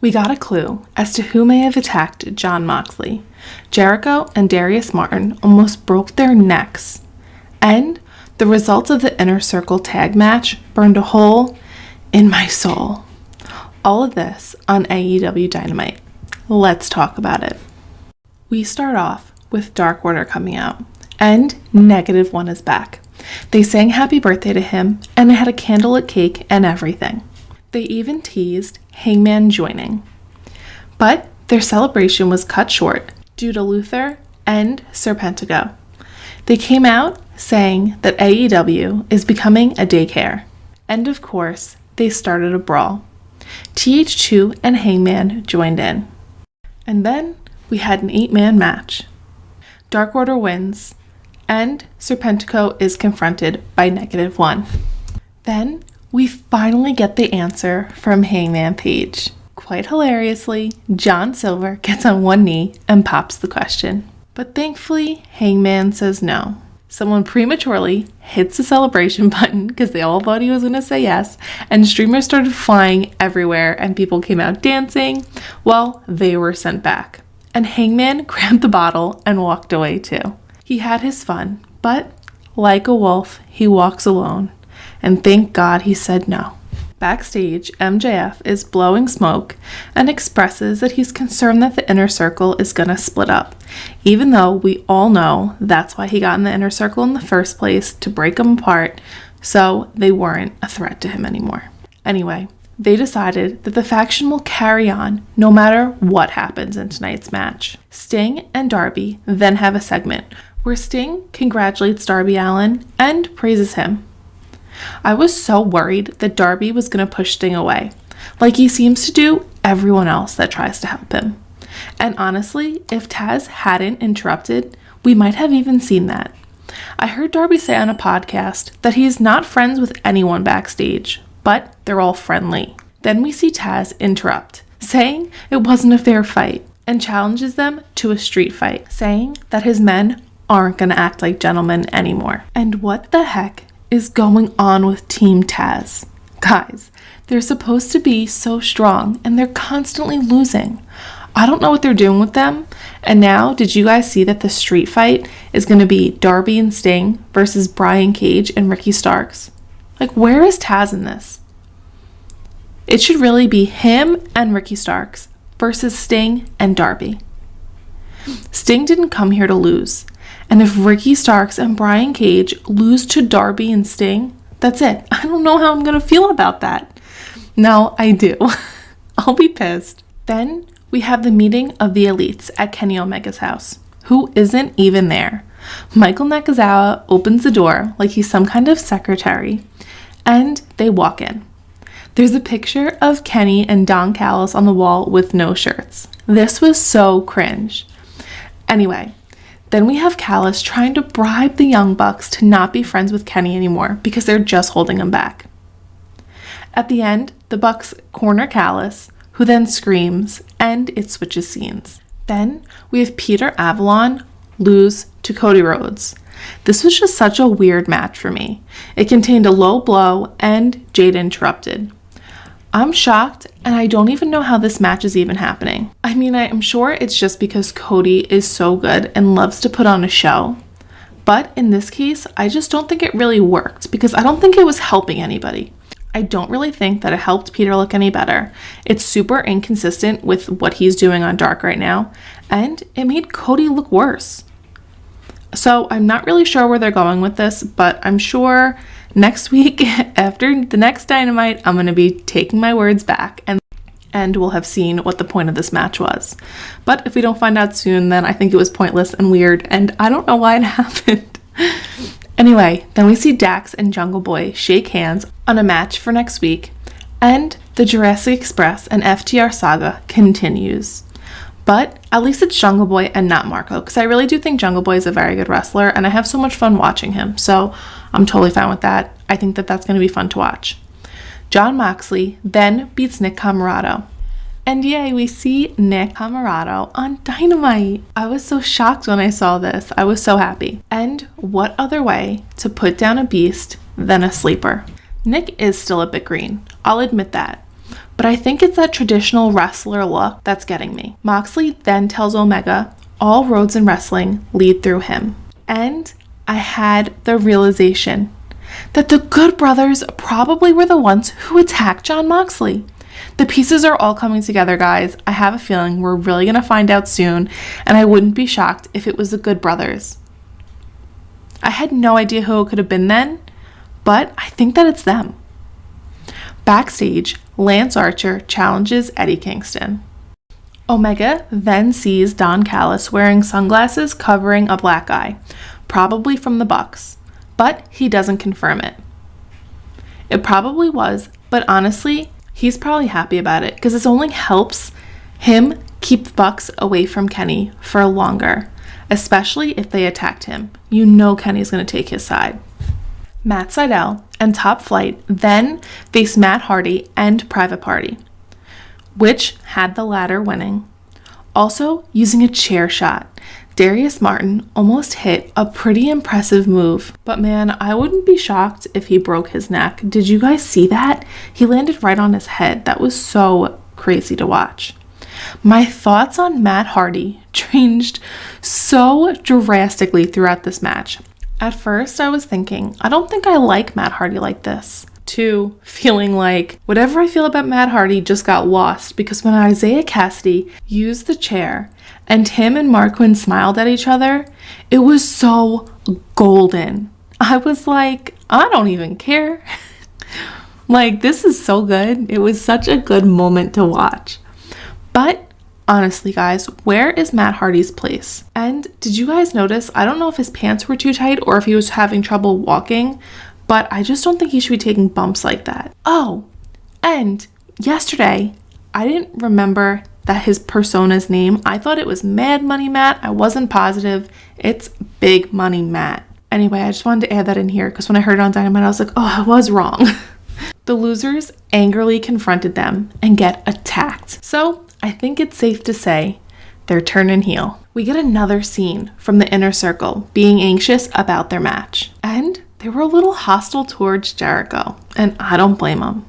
We got a clue as to who may have attacked Jon Moxley. Jericho and Darius Martin almost broke their necks. And the results of the Inner Circle tag match burned a hole in my soul. All of this on AEW Dynamite. Let's talk about it. We start off with Dark Order coming out, and -1 is back. They sang happy birthday to him, and they had a candlelit cake and everything. They even teased Hangman joining. But their celebration was cut short due to Luther and Serpentico. They came out saying that AEW is becoming a daycare. And of course, they started a brawl. TH2 and Hangman joined in. And then we had an 8-man match. Dark Order wins, and Serpentico is confronted by -1. Then we finally get the answer from Hangman Page. Quite hilariously, John Silver gets on one knee and pops the question. But thankfully, Hangman says no. Someone prematurely hits the celebration button because they all thought he was going to say yes, and streamers started flying everywhere and people came out dancing. Well, they were sent back. And Hangman grabbed the bottle and walked away too. He had his fun, but like a wolf, he walks alone. And thank God he said no. Backstage, MJF is blowing smoke and expresses that he's concerned that the Inner Circle is going to split up, even though we all know that's why he got in the Inner Circle in the first place, to break them apart, so they weren't a threat to him anymore. Anyway, they decided that the faction will carry on no matter what happens in tonight's match. Sting and Darby then have a segment where Sting congratulates Darby Allin and praises him. I was so worried that Darby was going to push Sting away, like he seems to do everyone else that tries to help him. And honestly, if Taz hadn't interrupted, we might have even seen that. I heard Darby say on a podcast that he is not friends with anyone backstage, but they're all friendly. Then we see Taz interrupt, saying it wasn't a fair fight, and challenges them to a street fight, saying that his men aren't going to act like gentlemen anymore. And what the heck is going on with Team Taz? Guys, they're supposed to be so strong and they're constantly losing. I don't know what they're doing with them. And now, did you guys see that the street fight is going to be Darby and Sting versus Brian Cage and Ricky Starks? Like, where is Taz in this? It should really be him and Ricky Starks versus Sting and Darby. Sting didn't come here to lose. And if Ricky Starks and Brian Cage lose to Darby and Sting, that's it. I don't know how I'm going to feel about that. No, I do. I'll be pissed. Then we have the meeting of the elites at Kenny Omega's house, who isn't even there. Michael Nakazawa opens the door like he's some kind of secretary, and they walk in. There's a picture of Kenny and Don Callis on the wall with no shirts. This was so cringe. Anyway, then we have Callis trying to bribe the Young Bucks to not be friends with Kenny anymore because they're just holding him back. At the end, the Bucks corner Callis, who then screams, and it switches scenes. Then we have Peter Avalon lose to Cody Rhodes. This was just such a weird match for me. It contained a low blow and Jade interrupted. I'm shocked, and I don't even know how this match is even happening. I mean, I'm sure it's just because Cody is so good and loves to put on a show. But in this case, I just don't think it really worked because I don't think it was helping anybody. I don't really think that it helped Peter look any better. It's super inconsistent with what he's doing on Dark right now, and it made Cody look worse. So I'm not really sure where they're going with this, but I'm sure next week, after the next Dynamite, I'm going to be taking my words back and we'll have seen what the point of this match was. But if we don't find out soon, then I think it was pointless and weird, and I don't know why it happened. Anyway, then we see Dax and Jungle Boy shake hands on a match for next week, and the Jurassic Express and FTR saga continues. But at least it's Jungle Boy and not Marco, because I really do think Jungle Boy is a very good wrestler, and I have so much fun watching him, so I'm totally fine with that. I think that that's going to be fun to watch. Jon Moxley then beats Nick Comoroto. And yay, we see Nick Comoroto on Dynamite. I was so shocked when I saw this. I was so happy. And what other way to put down a beast than a sleeper? Nick is still a bit green, I'll admit that. but I think it's that traditional wrestler look that's getting me. Moxley then tells Omega all roads in wrestling lead through him. And I had the realization that the Good Brothers probably were the ones who attacked Jon Moxley. The pieces are all coming together, guys. I have a feeling we're really going to find out soon, and I wouldn't be shocked if it was the Good Brothers. I had no idea who it could have been then, but I think that it's them. Backstage, Lance Archer challenges Eddie Kingston. Omega then sees Don Callis wearing sunglasses covering a black eye, probably from the Bucks, but he doesn't confirm it. It probably was, but honestly, he's probably happy about it because this only helps him keep the Bucks away from Kenny for longer, especially if they attacked him. You know Kenny's going to take his side. Matt Sydal and Top Flight then face Matt Hardy and Private Party, which had the latter winning. Also, using a chair shot, Darius Martin almost hit a pretty impressive move, but man, I wouldn't be shocked if he broke his neck. Did you guys see that? He landed right on his head. That was so crazy to watch. My thoughts on Matt Hardy changed so drastically throughout this match. At first, I was thinking, I don't think I like Matt Hardy like this. To feeling like whatever I feel about Matt Hardy just got lost because when Isaiah Cassidy used the chair and him and Mark Quinn smiled at each other, it was so golden. I was like, I don't even care. Like, this is so good. It was such a good moment to watch. But honestly, guys, where is Matt Hardy's place? And did you guys notice? I don't know if his pants were too tight or if he was having trouble walking, but I just don't think he should be taking bumps like that. Oh, and yesterday, I didn't remember that his persona's name. I thought it was Mad Money Matt. I wasn't positive. It's Big Money Matt. Anyway, I just wanted to add that in here because when I heard it on Dynamite, I was like, oh, I was wrong. The losers angrily confronted them and get attacked. So I think it's safe to say they're turning heel. We get another scene from the Inner Circle being anxious about their match. And they were a little hostile towards Jericho, and I don't blame them.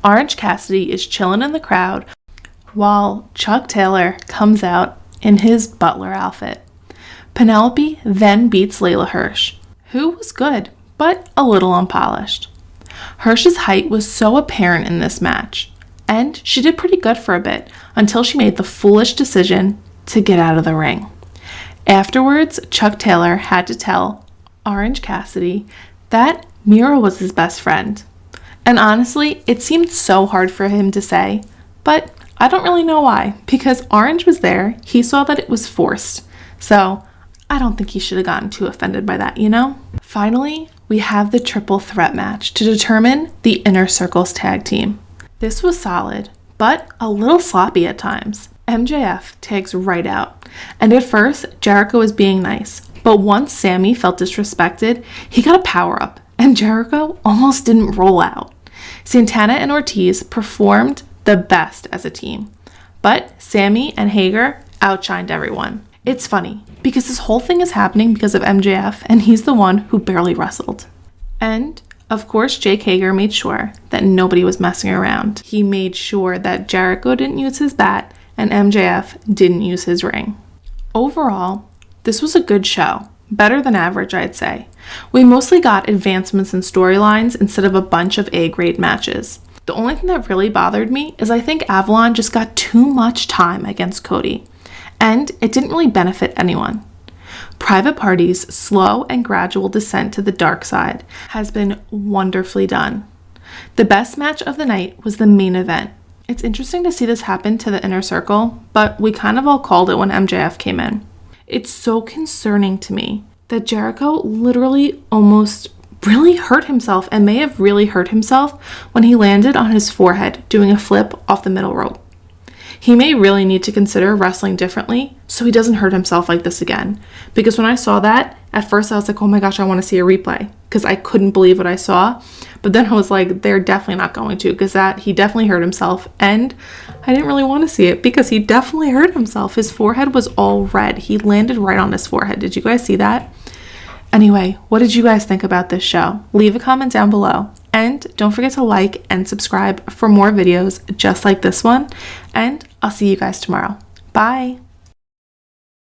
Orange Cassidy is chilling in the crowd while Chuck Taylor comes out in his butler outfit. Penelope then beats Layla Hirsch, who was good, but a little unpolished. Hirsch's height was so apparent in this match, and she did pretty good for a bit until she made the foolish decision to get out of the ring. Afterwards, Chuck Taylor had to tell Orange Cassidy that Mira was his best friend. And honestly, it seemed so hard for him to say, but I don't really know why, because Orange was there, he saw that it was forced. So I don't think he should have gotten too offended by that, you know? Finally, we have the triple threat match to determine the Inner Circle's tag team. This was solid, but a little sloppy at times. MJF tags right out, and at first, Jericho was being nice. But once Sammy felt disrespected, he got a power-up, and Jericho almost didn't roll out. Santana and Ortiz performed the best as a team, but Sammy and Hager outshined everyone. It's funny, because this whole thing is happening because of MJF, and he's the one who barely wrestled. And, of course, Jake Hager made sure that nobody was messing around. He made sure that Jericho didn't use his bat, and MJF didn't use his ring. Overall, this was a good show. Better than average, I'd say. We mostly got advancements in storylines instead of a bunch of A-grade matches. The only thing that really bothered me is I think Avalon just got too much time against Cody, and it didn't really benefit anyone. Private Party's slow and gradual descent to the dark side has been wonderfully done. The best match of the night was the main event. It's interesting to see this happen to the Inner Circle, but we kind of all called it when MJF came in. It's so concerning to me that Jericho literally almost really hurt himself and may have really hurt himself when he landed on his forehead doing a flip off the middle rope. He may really need to consider wrestling differently so he doesn't hurt himself like this again. Because when I saw that, at first I was like, oh my gosh, I want to see a replay because I couldn't believe what I saw. But then I was like, they're definitely not going to because he definitely hurt himself. And I didn't really want to see it because he definitely hurt himself. His forehead was all red. He landed right on his forehead. Did you guys see that? Anyway, what did you guys think about this show? Leave a comment down below. And don't forget to like and subscribe for more videos just like this one. And I'll see you guys tomorrow. Bye.